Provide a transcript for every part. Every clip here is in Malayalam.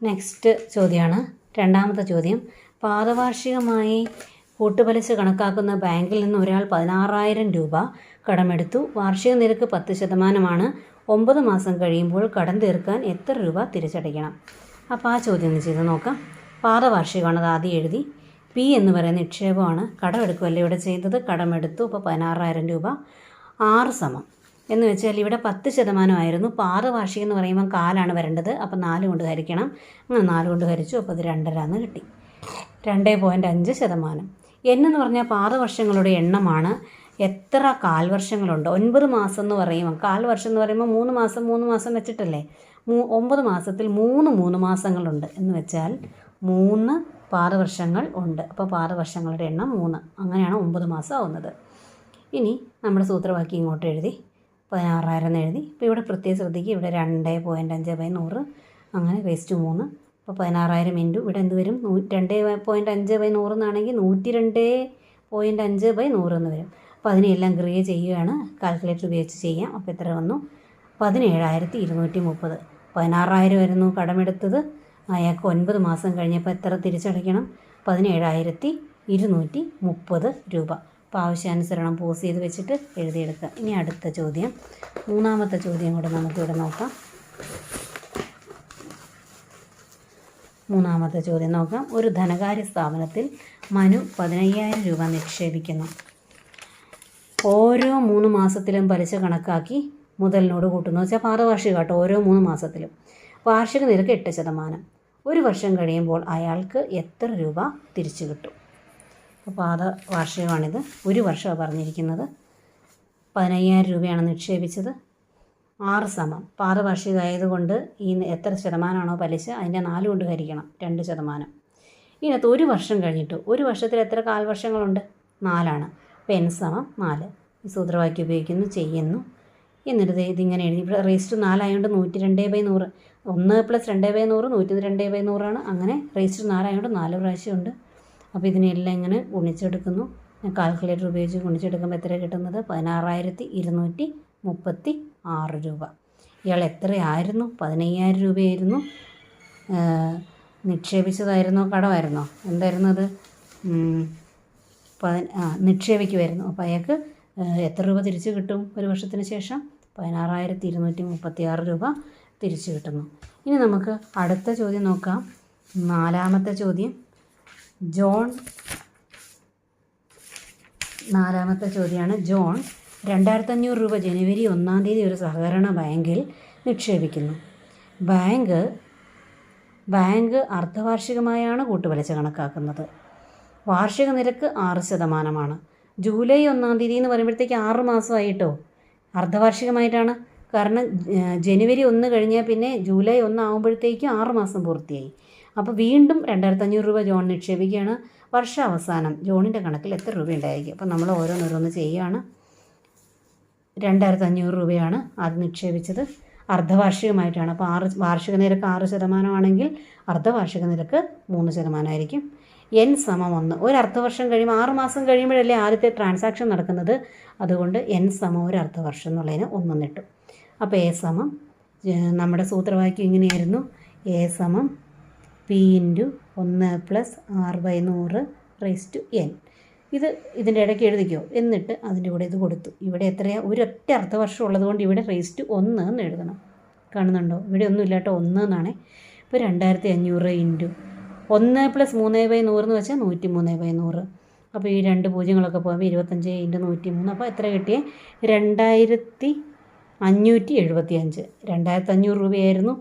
നെക്സ്റ്റ് ചോദ്യമാണ് രണ്ടാമത്തെ ചോദ്യം. പാദവാർഷികമായി കൂട്ടുപലിശ കണക്കാക്കുന്ന ബാങ്കിൽ നിന്ന് ഒരാൾ 16,000 രൂപ കടമെടുത്തു. വാർഷിക നിരക്ക് 10%. 9 മാസം കഴിയുമ്പോൾ കടം തീർക്കാൻ എത്ര രൂപ തിരിച്ചടയ്ക്കണം? അപ്പോൾ ആ ചോദ്യം ഒന്ന് ചെയ്ത് നോക്കാം. പാദവാർഷികമാണ്, അത് ആദ്യം എഴുതി. പി എന്ന് പറയുന്ന നിക്ഷേപമാണ്. കടമെടുക്കുമല്ലേ ഇവിടെ ചെയ്തത്. കടമെടുത്തു. അപ്പോൾ 16,000 രൂപ. 6 എന്ന് വെച്ചാൽ ഇവിടെ 10% പാദവാർഷികം എന്ന് പറയുമ്പോൾ കാലാണ് വരേണ്ടത്. അപ്പോൾ 4 കൊണ്ട് ഹരിക്കണം. അങ്ങനെ 4 കൊണ്ട് ഹരിച്ചു. അപ്പോൾ അത് 2.5 കിട്ടി. 2.5%. എന്ന് പറഞ്ഞാൽ പാദവർഷങ്ങളുടെ എണ്ണമാണ്. എത്ര കാൽവർഷങ്ങളുണ്ട്? 9 മാസം എന്ന് പറയുമ്പോൾ, കാൽവർഷം എന്ന് പറയുമ്പോൾ 3 മാസം വെച്ചിട്ടല്ലേ. 9 മാസത്തിൽ 3 മാസങ്ങളുണ്ട് എന്ന് വെച്ചാൽ 3 പാദവർഷങ്ങൾ ഉണ്ട്. അപ്പോൾ പാദവർഷങ്ങളുടെ എണ്ണം 3. അങ്ങനെയാണ് 9 മാസം ആവുന്നത്. ഇനി നമ്മുടെ സൂത്രവാക്യം ഇങ്ങോട്ട് എഴുതി 16,000 എഴുതി. ഇപ്പോൾ ഇവിടെ പ്രത്യേകം ശ്രദ്ധിക്കുക. ഇവിടെ 2.5/100 അങ്ങനെ /3. അപ്പോൾ 16,000 ഇൻറ്റു ഇവിടെ എന്ത് വരും? 2.5/100 എന്നാണെങ്കിൽ 102.5/100 എന്ന് വരും. അപ്പോൾ അതിനെല്ലാം ക്രിയ ചെയ്യുകയാണ്. കാൽക്കുലേറ്റർ ഉപയോഗിച്ച് ചെയ്യാം. അപ്പോൾ എത്ര വന്നു? 17,230. 16,000 വരുന്നു കടമെടുത്തത്. അയാൾക്ക് 9 മാസം കഴിഞ്ഞപ്പോൾ എത്ര തിരിച്ചടയ്ക്കണം? 17,230 രൂപ. അപ്പോൾ ആവശ്യാനുസരണം പോസ് ചെയ്ത് വെച്ചിട്ട് എഴുതിയെടുക്കുക. ഇനി അടുത്ത ചോദ്യം, മൂന്നാമത്തെ ചോദ്യം കൂടെ നമുക്കിവിടെ നോക്കാം. മൂന്നാമത്തെ ചോദ്യം നോക്കാം. ഒരു ധനകാര്യ സ്ഥാപനത്തിൽ മനു 15,000 രൂപ നിക്ഷേപിക്കുന്നു. ഓരോ 3 മാസത്തിലും പലിശ കണക്കാക്കി മുതലിനോട് കൂട്ടുന്നു. വെച്ചാൽ പാദവാർഷികം കേട്ടോ. ഓരോ 3 മാസത്തിലും വാർഷിക നിരക്ക് 8%. 1 വർഷം കഴിയുമ്പോൾ അയാൾക്ക് എത്ര രൂപ തിരിച്ചു കിട്ടും? അപ്പോൾ പാദവാർഷികമാണിത്. 1 വർഷമാണ് പറഞ്ഞിരിക്കുന്നത്. 15,000 രൂപയാണ് നിക്ഷേപിച്ചത്. 6 പാദവാർഷികം ആയതുകൊണ്ട് ഈ എത്ര ശതമാനമാണോ പലിശ അതിൻ്റെ 4 കൊണ്ട് ഹരിക്കണം. 2%. ഇതിനകത്ത് 1 വർഷം കഴിഞ്ഞിട്ട്, 1 വർഷത്തിൽ എത്ര കാൽവർഷങ്ങളുണ്ട്? 4. അപ്പോൾ n = 4. ഈ സൂത്രവാക്യം ഉപയോഗിക്കുന്നു, ചെയ്യുന്നു. എന്നിട്ട് ഇതിങ്ങനെ എഴുതി. ഇവിടെ ⁻4 ആയതുകൊണ്ട് 102/100. 1 + 2/100 102/100 അങ്ങനെ ⁻4 ആയതുകൊണ്ട് 4 പ്രാവശ്യമുണ്ട്. അപ്പോൾ ഇതിനെല്ലാം ഇങ്ങനെ ഗുണിച്ചെടുക്കുന്നു. കാൽക്കുലേറ്റർ ഉപയോഗിച്ച് ഗുണിച്ചെടുക്കുമ്പോൾ എത്ര കിട്ടുന്നത്? 16,236 രൂപ. ഇയാൾ എത്രയായിരുന്നു? 15,000 രൂപയായിരുന്നു. നിക്ഷേപിച്ചതായിരുന്നോ കടമായിരുന്നോ? എന്തായിരുന്നു അത്? നിക്ഷേപിക്കുമായിരുന്നു. അപ്പോൾ അയാൾക്ക് എത്ര രൂപ തിരിച്ചു കിട്ടും? 1 വർഷത്തിന് ശേഷം 16,236 രൂപ തിരിച്ചു കിട്ടുന്നു. ഇനി നമുക്ക് അടുത്ത ചോദ്യം നോക്കാം. 4ാമത്തെ ചോദ്യം. നാലാമത്തെ ചോദ്യമാണ്. ജോൺ 2,500 രൂപ ജനുവരി 1-ാം തീയതി ഒരു സഹകരണ ബാങ്കിൽ നിക്ഷേപിക്കുന്നു. ബാങ്ക് അർദ്ധവാർഷികമായാണ് കൂട്ടുപലിശ കണക്കാക്കുന്നത്. വാർഷിക നിരക്ക് 6%. ജൂലൈ 1-ാം തീയതി എന്ന് പറയുമ്പോഴത്തേക്ക് 6 മാസമായിട്ടോ. അർദ്ധവാർഷികമായിട്ടാണ്. കാരണം ജനുവരി 1 കഴിഞ്ഞാൽ പിന്നെ ജൂലൈ 1 ആകുമ്പോഴത്തേക്കും 6 മാസം പൂർത്തിയായി. അപ്പോൾ വീണ്ടും 2,500 രൂപ ജോൺ നിക്ഷേപിക്കുകയാണ്. വർഷാവസാനം ജോണിൻ്റെ കണക്കിൽ എത്ര രൂപ ഉണ്ടായിരിക്കും? അപ്പോൾ നമ്മൾ ഓരോന്നോരോന്ന് ചെയ്യുകയാണ്. 2,500 രൂപയാണ് ആദ്യം നിക്ഷേപിച്ചത്. അർദ്ധവാർഷികമായിട്ടാണ്. അപ്പോൾ വാർഷിക നിരക്ക് 6% ആണെങ്കിൽ അർദ്ധവാർഷിക നിരക്ക് 3% ആയിരിക്കും. n = 1. ഒരു അർദ്ധവർഷം കഴിയുമ്പോൾ 6 മാസം കഴിയുമ്പോഴല്ലേ ആദ്യത്തെ ട്രാൻസാക്ഷൻ നടക്കുന്നത്. അതുകൊണ്ട് n = ഒരു അർദ്ധവർഷം എന്നുള്ളതിന് 1 ഇട്ടു. അപ്പോൾ a നമ്മുടെ സൂത്രവാക്യം ഇങ്ങനെയായിരുന്നു. a = p × 1 + r/100/n. ഇതിൻ്റെ ഇടയ്ക്ക് എഴുതിക്കോ. എന്നിട്ട് അതിൻ്റെ കൂടെ ഇത് കൊടുത്തു. ഇവിടെ എത്രയാണ്? ഒരൊറ്റ അർദ്ധവർഷം ഉള്ളതുകൊണ്ട് ഇവിടെ ⁻1 എന്ന് എഴുതണം. കാണുന്നുണ്ടോ? ഇവിടെ ഒന്നും ഇല്ല കേട്ടോ. 1 എന്നാണ്. ഇപ്പോൾ 2,500 × 1 + 3/100 എന്ന് വെച്ചാൽ 103/100. അപ്പോൾ ഈ 2 പൂജ്യങ്ങളൊക്കെ പോകുമ്പോൾ 25 × 103. അപ്പോൾ എത്ര കിട്ടിയേ? 2,575. 2,500 രൂപയായിരുന്നു.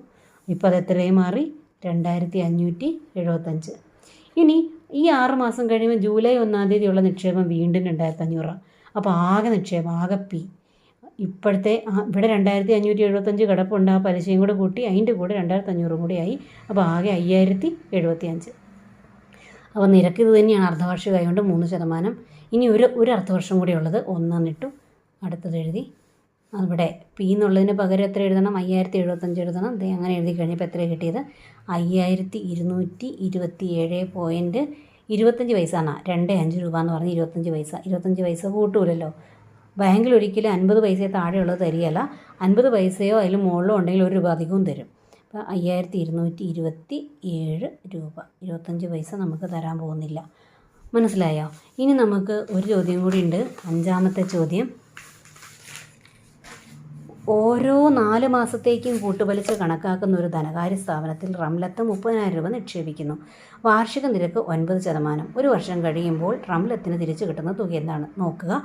ഇപ്പോൾ അത് എത്രയും മാറി? 2,575. ഇനി ഈ 6 മാസം കഴിയുമ്പോൾ ജൂലൈ 1-ാം തീയതിയുള്ള നിക്ഷേപം വീണ്ടും 2,500. അപ്പോൾ ആകെ നിക്ഷേപം, ആകെ പി ഇപ്പോഴത്തെ ഇവിടെ 2,575 കിടപ്പുണ്ട്. ആ പലിശയും കൂടെ കൂട്ടി അതിൻ്റെ കൂടെ 2,500 കൂടി ആയി. അപ്പോൾ ആകെ 5,075. അപ്പോൾ നിരക്ക് ഇത് തന്നെയാണ്. അർദ്ധവാർഷികമായതുകൊണ്ട് 3%. ഇനി ഒരു അർദ്ധവർഷം കൂടി ഉള്ളത് 1 എന്നിട്ടു. അടുത്തത് എഴുതി. അവിടെ പി എന്നുള്ളതിന് പകരം എത്ര എഴുതണം? 5,075 എഴുതണം. അങ്ങനെ എഴുതി കഴിഞ്ഞപ്പോൾ എത്ര കിട്ടിയത്? 5,227.25 2,5 രൂപ എന്ന് പറഞ്ഞ് 25 പൈസ. 25 പൈസ കൂട്ടൂലല്ലോ. ബാങ്കിൽ ഒരിക്കലും 50 പൈസയെ താഴെയുള്ളത് തരികയല്ല. 50 പൈസയോ അതിൽ മുകളിലോ ഉണ്ടെങ്കിൽ 1 രൂപ അധികവും തരും. അപ്പോൾ 5227 രൂപ 25 പൈസ നമുക്ക് തരാൻ പോകുന്നില്ല. മനസ്സിലായോ? ഇനി നമുക്ക് ഒരു ചോദ്യം കൂടി ഉണ്ട്. 5ാമത്തെ ചോദ്യം. ഓരോ 4 മാസത്തേക്കും കൂട്ടുപലിശ കണക്കാക്കുന്ന ഒരു ധനകാര്യ സ്ഥാപനത്തിൽ റംലത്ത് 30,000 രൂപ നിക്ഷേപിക്കുന്നു. വാർഷിക നിരക്ക് 9%. ഒരു വർഷം കഴിയുമ്പോൾ റംലത്തിന് തിരിച്ചു കിട്ടുന്ന തുക എന്താണ്? നോക്കുക.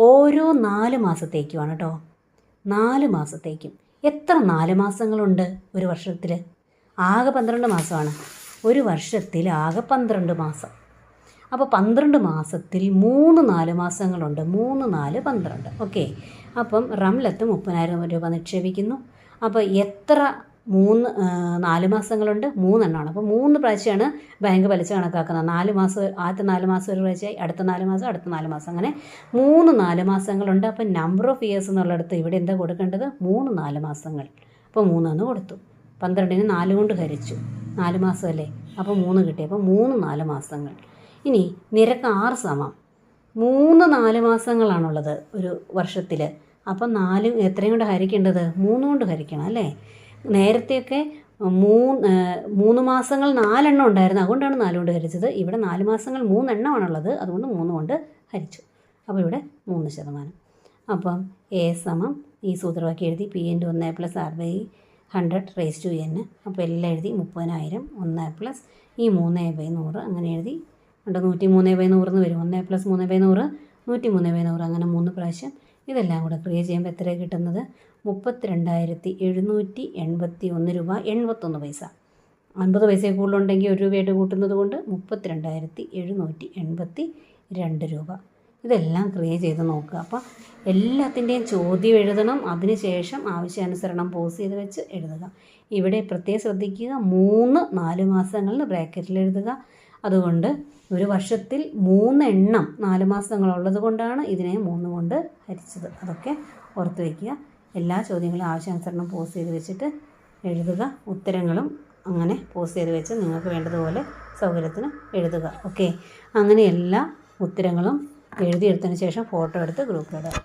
ഓരോ 4 മാസത്തേക്കുമാണ് കേട്ടോ. 4 മാസത്തേക്കും. എത്ര 4 മാസങ്ങളുണ്ട് ഒരു വർഷത്തിൽ? ആകെ 12 മാസമാണ്. ഒരു വർഷത്തിൽ ആകെ 12 മാസം. അപ്പോൾ 12 മാസത്തിൽ 4 മാസങ്ങളുണ്ട്. 3, 4, 12. ഓക്കെ. അപ്പം റംലത്ത് 30,000 രൂപ നിക്ഷേപിക്കുന്നു. അപ്പോൾ എത്ര 4 മാസങ്ങളുണ്ട്? 3 എണ്ണമാണ്. അപ്പോൾ 3 പ്രാവശ്യമാണ് ബാങ്ക് പലിശ കണക്കാക്കുന്നത്. 4 മാസം, ആദ്യത്തെ 4 മാസം ഒരു പ്രാവശ്യമായി, അടുത്ത 4 മാസം, അടുത്ത 4 മാസം, അങ്ങനെ 4 മാസങ്ങളുണ്ട്. അപ്പം നമ്പർ ഓഫ് ഇയേഴ്സ് എന്നുള്ളിടത്ത് ഇവിടെ എന്താ കൊടുക്കേണ്ടത്? 4 മാസങ്ങൾ. അപ്പോൾ 3 കൊടുത്തു. 12നെ 4 കൊണ്ട് ഹരിച്ചു. 4 മാസമല്ലേ? അപ്പോൾ 3 കിട്ടി. അപ്പോൾ 4 മാസങ്ങൾ. ഇനി നിരക്ക് 6 സമം 4 മാസങ്ങളാണുള്ളത് ഒരു വർഷത്തിൽ. അപ്പം 4 എത്രയും കൊണ്ട് ഹരിക്കേണ്ടത്? 3 കൊണ്ട് ഹരിക്കണം അല്ലേ? നേരത്തെയൊക്കെ 3 മാസങ്ങൾ 4 എണ്ണം ഉണ്ടായിരുന്നു, അതുകൊണ്ടാണ് 4 കൊണ്ട് ഹരിച്ചത്. ഇവിടെ 4 മാസങ്ങൾ 3 എണ്ണമാണുള്ളത്, അതുകൊണ്ട് 3 കൊണ്ട് ഹരിച്ചു. അപ്പോൾ ഇവിടെ 3%. അപ്പം A സമം ഈ സൂത്രവാക്യം എഴുതി P × 1 + R/100 raised to n. അപ്പോൾ എല്ലാം എഴുതി 30,000 1 പ്ലസ് ഈ 3/100 അങ്ങനെ എഴുതി. 103/100 എന്ന് വരും. 1 + 3/100 103/100, അങ്ങനെ 3 പ്രാവശ്യം. ഇതെല്ലാം കൂടെ ക്രിയേറ്റ് ചെയ്യുമ്പോൾ എത്രയാണ് കിട്ടുന്നത്? 32,781 രൂപ 81 പൈസ. 50 പൈസയെ കൂടുതലുണ്ടെങ്കിൽ 1 രൂപയായിട്ട് കൂട്ടുന്നത് കൊണ്ട് 32,782 രൂപ. ഇതെല്ലാം ക്രിയേറ്റ് ചെയ്ത് നോക്കുക. അപ്പോൾ എല്ലാത്തിൻ്റെയും ചോദ്യം എഴുതണം. അതിനുശേഷം ആവശ്യാനുസരണം പോസ് ചെയ്ത് വെച്ച് എഴുതുക. ഇവിടെ പ്രത്യേകം ശ്രദ്ധിക്കുക, 3, 4 മാസങ്ങളിൽ ബ്രാക്കറ്റിൽ എഴുതുക. അതുകൊണ്ട് ഒരു വർഷത്തിൽ 3 എണ്ണം 4 മാസങ്ങളുള്ളത് കൊണ്ടാണ് ഇതിനെ 3 കൊണ്ട് ഹരിച്ചത്. അതൊക്കെ ഓർത്ത് വയ്ക്കുക. എല്ലാ ചോദ്യങ്ങളും ആവശ്യാനുസരണം പോസ് ചെയ്ത് വെച്ചിട്ട് എഴുതുക. ഉത്തരങ്ങളും അങ്ങനെ പോസ് ചെയ്ത് വെച്ച് നിങ്ങൾക്ക് വേണ്ടതുപോലെ സൗകര്യത്തിന് എഴുതുക. ഓക്കെ. അങ്ങനെ എല്ലാ ഉത്തരങ്ങളും എഴുതിയെടുത്തതിന് ശേഷം ഫോട്ടോ എടുത്ത് ഗ്രൂപ്പിലിടുക.